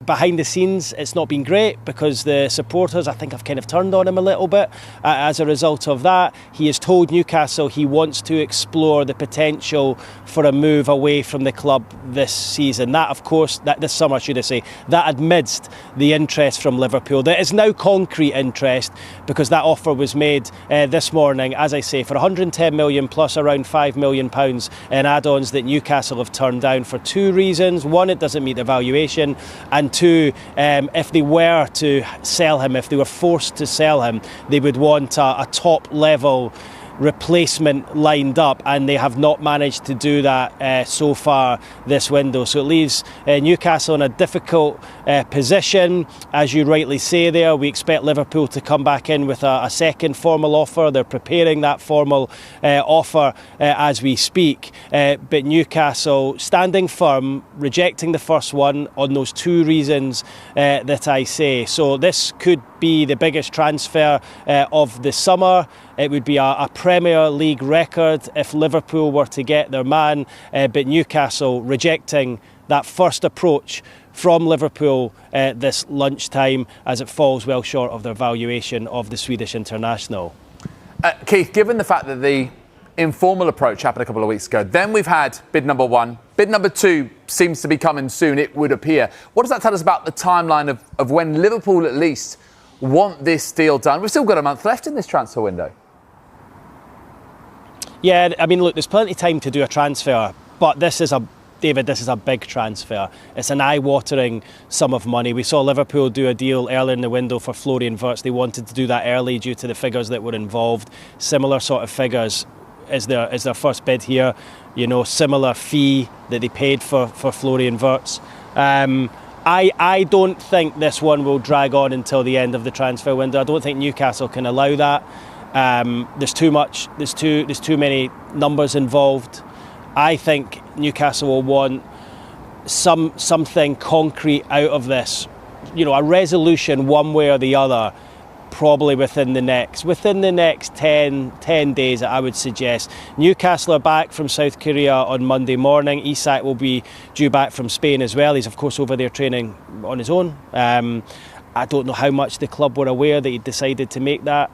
behind the scenes, it's not been great because the supporters, I think, have kind of turned on him a little bit as a result of that. He has told Newcastle he wants to explore the potential for a move away from the club this season. That, of course, this summer, should I say, that amidst the interest from Liverpool. There is now concrete interest because that offer was made this morning, as I say, for 110 million plus around £5 million in add-ons that Newcastle have turned down for two reasons. One, it doesn't meet the valuation, and two, if they were to sell him, if they were forced to sell him, they would want a top level replacement lined up, and they have not managed to do that so far this window. So it leaves Newcastle in a difficult position. As you rightly say there, we expect Liverpool to come back in with a second formal offer. They're preparing that formal offer as we speak. But Newcastle standing firm, rejecting the first one on those two reasons that I say. So this could be the biggest transfer of the summer. It would be a Premier League record if Liverpool were to get their man, but Newcastle rejecting that first approach from Liverpool this lunchtime as it falls well short of their valuation of the Swedish international. Keith, given the fact that the informal approach happened a couple of weeks ago, then we've had bid number one. Bid number two seems to be coming soon, it would appear. What does that tell us about the timeline of when Liverpool at least want this deal done? We've still got a month left in this transfer window. Yeah, I mean, look, there's plenty of time to do a transfer, but this is a big transfer. It's an eye-watering sum of money. We saw Liverpool do a deal earlier in the window for Florian Wirtz. They wanted to do that early due to the figures that were involved. Similar sort of figures is their first bid here. You know, similar fee that they paid for Florian Wirtz. I don't think this one will drag on until the end of the transfer window. I don't think Newcastle can allow that. There's too much. There's too many numbers involved. I think Newcastle will want something concrete out of this. You know, a resolution one way or the other, probably within the next 10 days, I would suggest. Newcastle are back from South Korea on Monday morning. Isak will be due back from Spain as well. He's of course over there training on his own. I don't know how much the club were aware that he decided to make that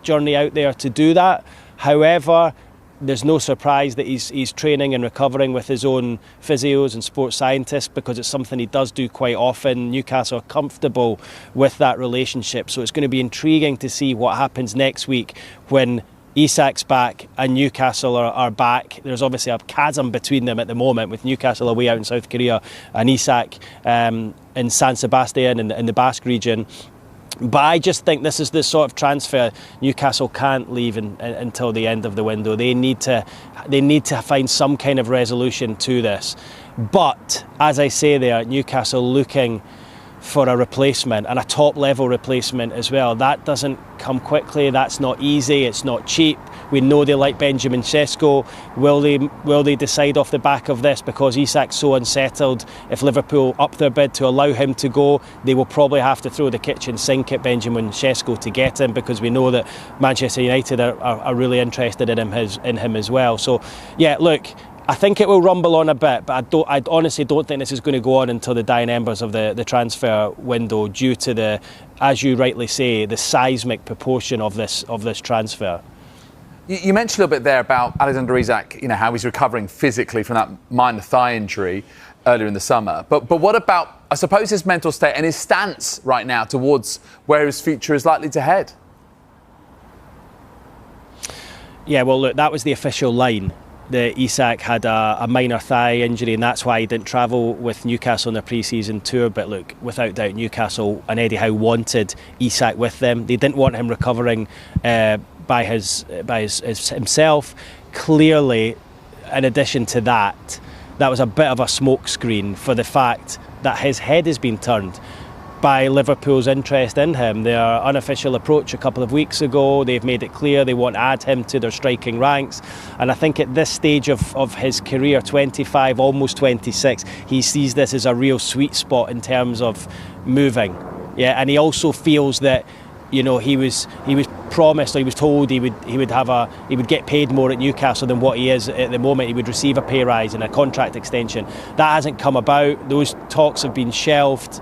journey out there to do that. However, there's no surprise that he's training and recovering with his own physios and sports scientists, because it's something he does do quite often. Newcastle are comfortable with that relationship, so it's going to be intriguing to see what happens next week when Isak's back and Newcastle are back. There's obviously a chasm between them at the moment, with Newcastle away out in South Korea and Isak in San Sebastian in the Basque region. But I just think this is the sort of transfer Newcastle can't leave until the end of the window. They need to find some kind of resolution to this. But as I say there, Newcastle looking for a replacement, and a top level replacement as well. That doesn't come quickly. That's not easy. It's not cheap. We know they like Benjamin Sesko. Will they decide off the back of this, because Isak's so unsettled? If Liverpool up their bid to allow him to go, they will probably have to throw the kitchen sink at Benjamin Sesko to get him, because we know that Manchester United are really interested in him as well. So yeah, look, I think it will rumble on a bit, but I honestly don't think this is going to go on until the dying embers of the transfer window, due to the, as you rightly say, the seismic proportion of this transfer. You mentioned a little bit there about Alexander Isak, you know, how he's recovering physically from that minor thigh injury earlier in the summer. But what about, I suppose, his mental state and his stance right now towards where his future is likely to head? Yeah, well, look, that was the official line. That Isak had a minor thigh injury, and that's why he didn't travel with Newcastle on their pre-season tour. But look, without doubt, Newcastle and Eddie Howe wanted Isak with them. They didn't want him recovering by himself. Clearly, in addition to that, that was a bit of a smokescreen for the fact that his head has been turned by Liverpool's interest in him. Their unofficial approach a couple of weeks ago, they've made it clear they want to add him to their striking ranks. And I think at this stage of his career, 25, almost 26, he sees this as a real sweet spot in terms of moving. Yeah, and he also feels that, you know, he was promised, or he was told he would get paid more at Newcastle than what he is at the moment. He would receive a pay rise and a contract extension. That hasn't come about. Those talks have been shelved,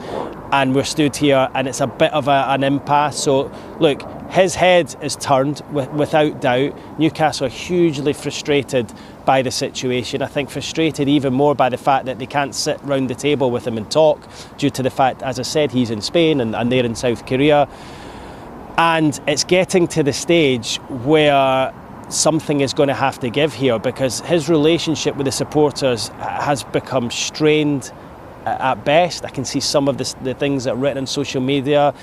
and we're stood here, and it's a bit of an impasse. So look, his head is turned without doubt. Newcastle are hugely frustrated by the situation. I think frustrated even more by the fact that they can't sit round the table with him and talk, due to the fact, as I said, he's in Spain and they're in South Korea. And it's getting to the stage where something is going to have to give here, because his relationship with the supporters has become strained at best. I can see some of the things that are written on social media.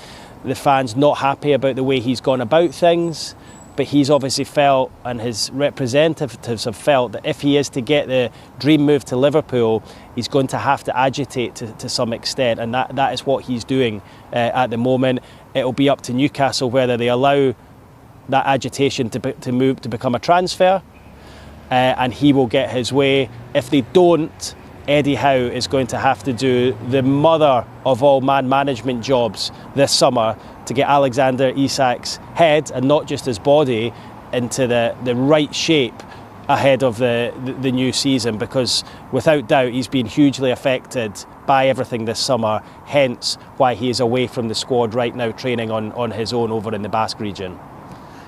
The fans not happy about the way he's gone about things, but he's obviously felt, and his representatives have felt, that if he is to get the dream move to Liverpool, he's going to have to agitate to some extent, and that is what he's doing at the moment. It'll be up to Newcastle whether they allow that agitation to become a transfer, and he will get his way. If they don't, Eddie Howe is going to have to do the mother of all man management jobs this summer to get Alexander Isak's head, and not just his body, into the right shape ahead of the new season, because without doubt he's been hugely affected by everything this summer, hence why he is away from the squad right now, training on his own over in the Basque region.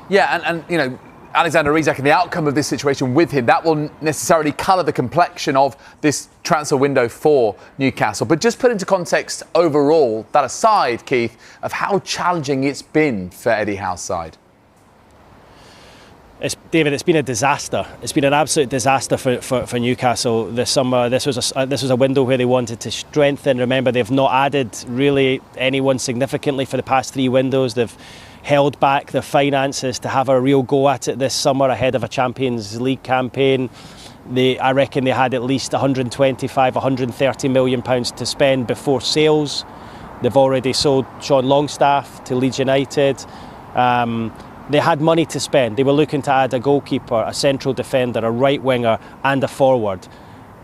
Yeah, and you know, Alexander Isak and the outcome of this situation with him, that will necessarily colour the complexion of this transfer window for Newcastle. But just put into context overall, that aside, Keith, of how challenging it's been for Eddie Howe's side. David, it's been a disaster. It's been an absolute disaster for Newcastle this summer. This was a window where they wanted to strengthen. Remember, they've not added really anyone significantly for the past 3 windows. They've held back their finances to have a real go at it this summer ahead of a Champions League campaign. I reckon they had at least 125, 130 million pounds to spend before sales. They've already sold Sean Longstaff to Leeds United. They had money to spend. They were looking to add a goalkeeper, a central defender, a right winger and a forward.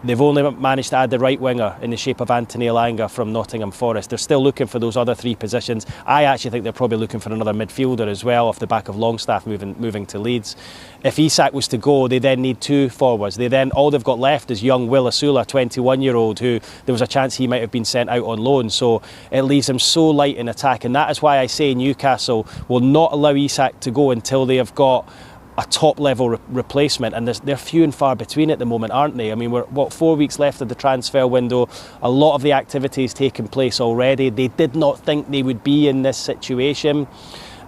They've only managed to add the right winger in the shape of Anthony Elanga from Nottingham Forest. They're still looking for those other 3 positions. I actually think they're probably looking for another midfielder as well, off the back of Longstaff moving to Leeds. If Isak was to go, they then need 2 forwards. All they've got left is young Will Asula, 21-year-old, who there was a chance he might have been sent out on loan. So it leaves them so light in attack, and that is why I say Newcastle will not allow Isak to go until they have got a top-level replacement, and they're few and far between at the moment, aren't they? I mean, we're 4 weeks left of the transfer window. A lot of the activity has taken place already. They did not think they would be in this situation,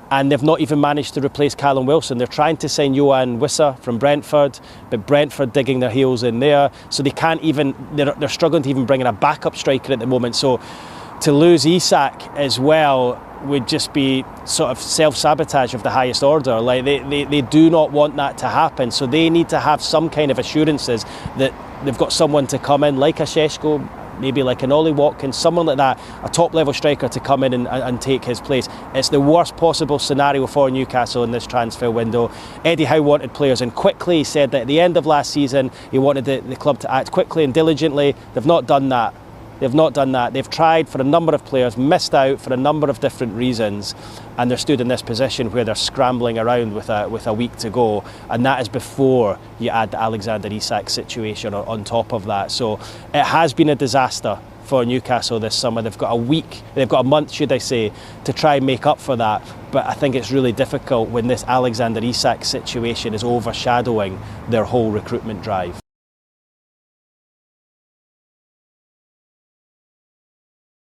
and they've not even managed to replace Callum Wilson. They're trying to sign Johan Wissa from Brentford, but Brentford digging their heels in there, so they can't even. They're struggling to even bring in a backup striker at the moment. So to lose Isak as well would just be sort of self-sabotage of the highest order. Like they do not want that to happen, so they need to have some kind of assurances that they've got someone to come in, like a Šeško, maybe like an Ollie Watkins, someone like that, a top-level striker to come in and take his place. It's the worst possible scenario for Newcastle in this transfer window. Eddie Howe wanted players in quickly. He said that at the end of last season he wanted the club to act quickly and diligently. They've not done that. They've tried for a number of players, missed out for a number of different reasons, and they're stood in this position where they're scrambling around with a week to go, and that is before you add the Alexander Isak situation on top of that. So it has been a disaster for Newcastle this summer. They've got a month, should I say, to try and make up for that, but I think it's really difficult when this Alexander Isak situation is overshadowing their whole recruitment drive.